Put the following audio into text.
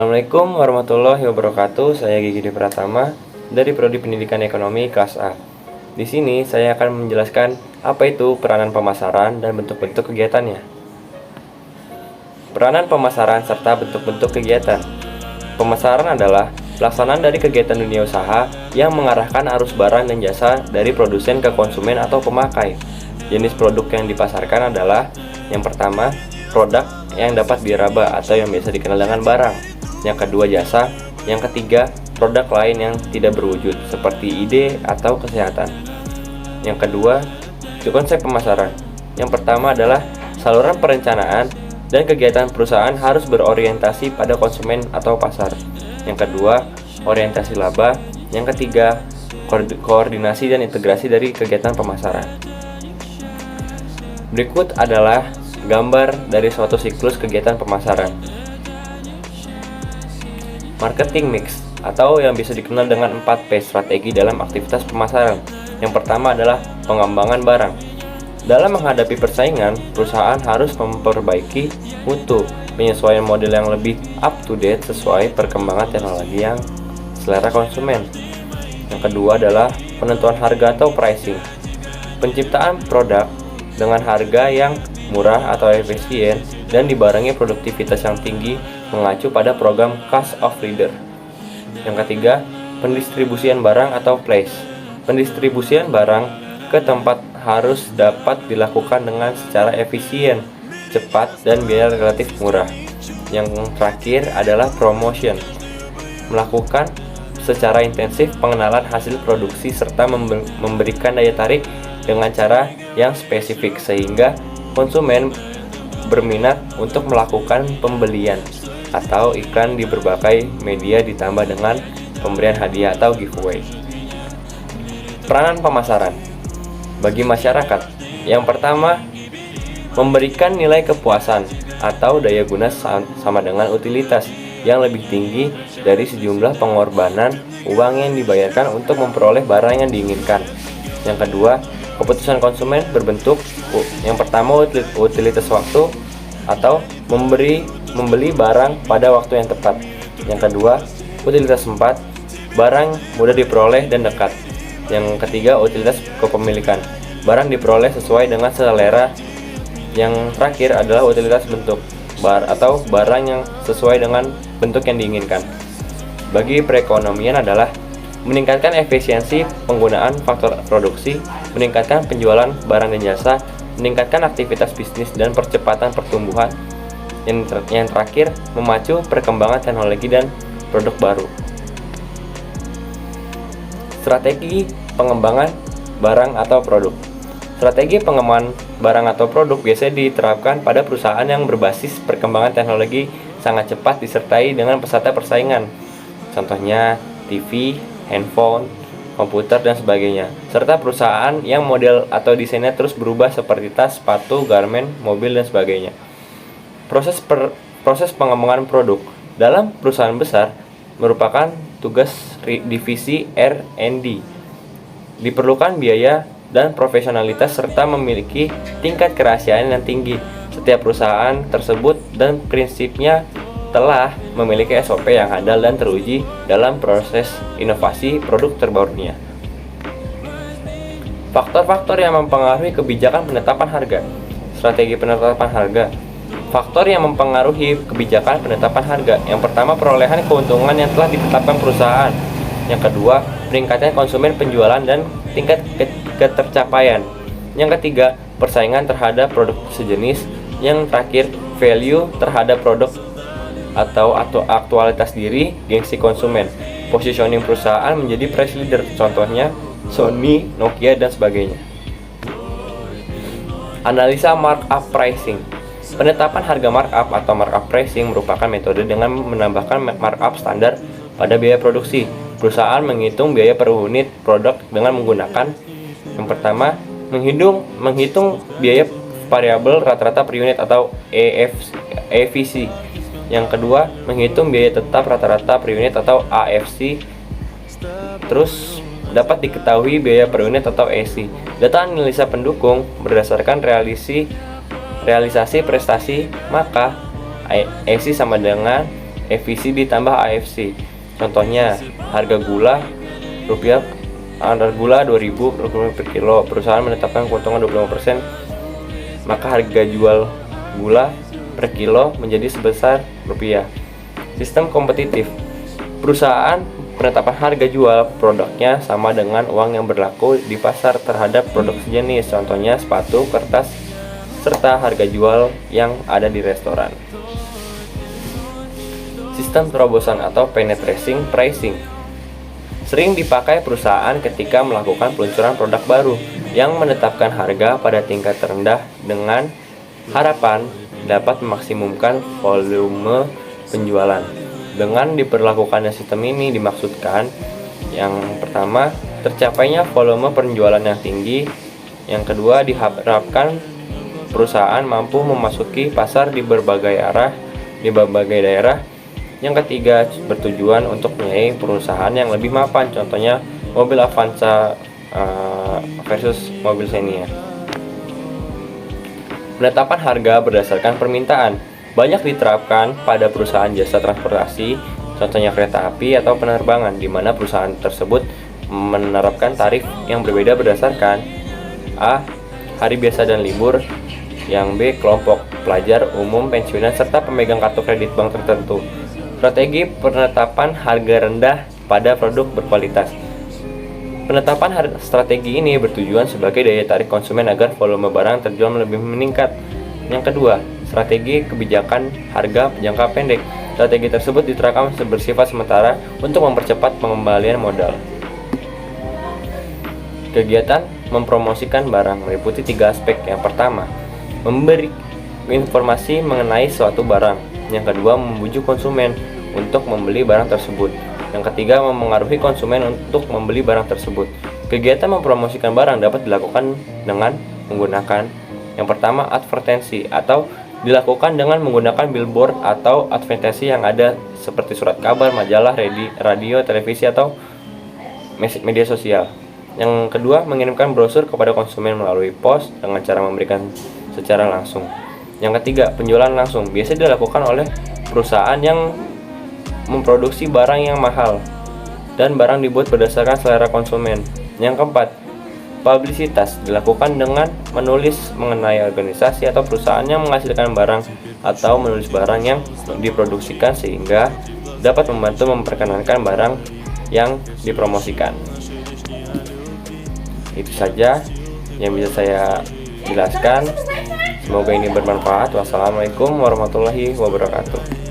Assalamualaikum warahmatullahi wabarakatuh. Saya Gigi Pratama dari Prodi Pendidikan Ekonomi kelas A. Di sini saya akan menjelaskan apa itu peranan pemasaran dan bentuk-bentuk kegiatannya. Peranan pemasaran serta bentuk-bentuk kegiatan. Pemasaran adalah pelaksanaan dari kegiatan dunia usaha yang mengarahkan arus barang dan jasa dari produsen ke konsumen atau pemakai. Jenis produk yang dipasarkan adalah yang pertama, produk yang dapat diraba atau yang biasa dikenal dengan barang. Yang kedua, jasa. Yang ketiga, produk lain yang tidak berwujud seperti ide atau kesehatan. Yang kedua, konsep pemasaran. Yang pertama adalah saluran perencanaan dan kegiatan perusahaan harus berorientasi pada konsumen atau pasar. Yang kedua, orientasi laba. Yang ketiga, koordinasi dan integrasi dari kegiatan pemasaran. Berikut adalah gambar dari suatu siklus kegiatan pemasaran. Marketing mix atau yang bisa dikenal dengan 4P strategi dalam aktivitas pemasaran. Yang pertama adalah pengembangan barang. Dalam menghadapi persaingan, perusahaan harus memperbaiki mutu, penyesuaian model yang lebih up to date sesuai perkembangan teknologi yang selera konsumen. Yang kedua adalah penentuan harga atau pricing. Penciptaan produk dengan harga yang murah atau efisien dan dibarengi produktivitas yang tinggi mengacu pada program cost of leader. Yang ketiga, pendistribusian barang atau place. Pendistribusian barang ke tempat harus dapat dilakukan dengan secara efisien, cepat, dan biaya relatif murah. Yang terakhir adalah promotion. Melakukan secara intensif pengenalan hasil produksi serta memberikan daya tarik dengan cara yang spesifik sehingga konsumen berminat untuk melakukan pembelian atau iklan di berbagai media ditambah dengan pemberian hadiah atau giveaway. Peranan pemasaran bagi masyarakat. Yang pertama, memberikan nilai kepuasan atau daya guna sama dengan utilitas yang lebih tinggi dari sejumlah pengorbanan uang yang dibayarkan untuk memperoleh barang yang diinginkan. Yang kedua, keputusan konsumen berbentuk yang pertama utilitas waktu atau membeli barang pada waktu yang tepat. Yang kedua, utilitas tempat, barang mudah diperoleh dan dekat. Yang ketiga, utilitas kepemilikan, barang diperoleh sesuai dengan selera. Yang terakhir adalah utilitas bentuk, atau barang yang sesuai dengan bentuk yang diinginkan. Bagi perekonomian adalah meningkatkan efisiensi penggunaan faktor produksi, meningkatkan penjualan barang dan jasa, meningkatkan aktivitas bisnis dan percepatan pertumbuhan. Yang terakhir, memacu perkembangan teknologi dan produk baru. Strategi pengembangan barang atau produk. Strategi pengembangan barang atau produk biasanya diterapkan pada perusahaan yang berbasis perkembangan teknologi sangat cepat disertai dengan pesatnya persaingan. Contohnya TV, handphone, komputer, dan sebagainya. Serta perusahaan yang model atau desainnya terus berubah seperti tas, sepatu, garmen, mobil, dan sebagainya. Proses pengembangan produk dalam perusahaan besar merupakan tugas divisi R&D. Diperlukan biaya dan profesionalitas serta memiliki tingkat kerahasiaan yang tinggi. Setiap perusahaan tersebut dan prinsipnya telah memiliki SOP yang handal dan teruji dalam proses inovasi produk terbarunya. Faktor-faktor yang mempengaruhi kebijakan penetapan harga. Strategi penetapan harga. Faktor yang mempengaruhi kebijakan penetapan harga. Yang pertama, perolehan keuntungan yang telah ditetapkan perusahaan. Yang kedua, peningkatan konsumen penjualan dan tingkat ketercapaian. Yang ketiga, persaingan terhadap produk sejenis. Yang terakhir, value terhadap produk atau aktualitas diri, gengsi konsumen. Positioning perusahaan menjadi price leader, contohnya Sony, Nokia, dan sebagainya. Analisa markup pricing. Penetapan harga markup atau markup pricing merupakan metode dengan menambahkan markup standar pada biaya produksi. Perusahaan menghitung biaya per unit produk dengan menggunakan yang pertama, menghitung biaya variabel rata-rata per unit atau EFC. Yang kedua, menghitung biaya tetap rata-rata per unit atau AFC. Terus dapat diketahui biaya per unit atau EC. Data analisa pendukung berdasarkan realisasi prestasi, maka EC sama dengan FVC ditambah AFC. Contohnya, harga gula rupiah harga gula 2.000 per kilo, perusahaan menetapkan keuntungan 25%, maka harga jual gula per kilo menjadi sebesar rupiah. Sistem kompetitif. Perusahaan penetapan harga jual produknya sama dengan uang yang berlaku di pasar terhadap produk sejenis, contohnya sepatu, kertas, serta harga jual yang ada di restoran. Sistem terobosan atau penetrating pricing sering dipakai perusahaan ketika melakukan peluncuran produk baru yang menetapkan harga pada tingkat terendah dengan harapan dapat memaksimumkan volume penjualan. Dengan diberlakukannya sistem ini dimaksudkan yang pertama, tercapainya volume penjualan yang tinggi. Yang kedua, diharapkan perusahaan mampu memasuki pasar di berbagai daerah. Yang ketiga, bertujuan untuk mempunyai perusahaan yang lebih mapan, contohnya mobil Avanza versus mobil Xenia. Penetapan harga berdasarkan permintaan banyak diterapkan pada perusahaan jasa transportasi, contohnya kereta api atau penerbangan, di mana perusahaan tersebut menerapkan tarif yang berbeda berdasarkan A. hari biasa dan libur, yang B. kelompok pelajar, umum, pensiunan, serta pemegang kartu kredit bank tertentu. Strategi penetapan harga rendah pada produk berkualitas. Penetapan strategi ini bertujuan sebagai daya tarik konsumen agar volume barang terjual lebih meningkat. Yang kedua, strategi kebijakan harga jangka pendek. Strategi tersebut diterapkan bersifat sementara untuk mempercepat pengembalian modal. Kegiatan mempromosikan barang meliputi 3 aspek. Yang pertama, memberi informasi mengenai suatu barang. Yang kedua, membujuk konsumen untuk membeli barang tersebut. Yang ketiga, memengaruhi konsumen untuk membeli barang tersebut. Kegiatan mempromosikan barang dapat dilakukan dengan menggunakan yang pertama, advertensi, atau dilakukan dengan menggunakan billboard atau advertensi yang ada seperti surat kabar, majalah, radio, televisi, atau media sosial. Yang kedua, mengirimkan brosur kepada konsumen melalui pos dengan cara memberikan secara langsung. Yang ketiga, penjualan langsung biasanya dilakukan oleh perusahaan yang memproduksi barang yang mahal dan barang dibuat berdasarkan selera konsumen. Yang keempat, publisitas dilakukan dengan menulis mengenai organisasi atau perusahaan yang menghasilkan barang atau menulis barang yang diproduksikan sehingga dapat membantu memperkenalkan barang yang dipromosikan. Itu saja yang bisa saya jelaskan. Semoga ini bermanfaat. Wassalamualaikum warahmatullahi wabarakatuh.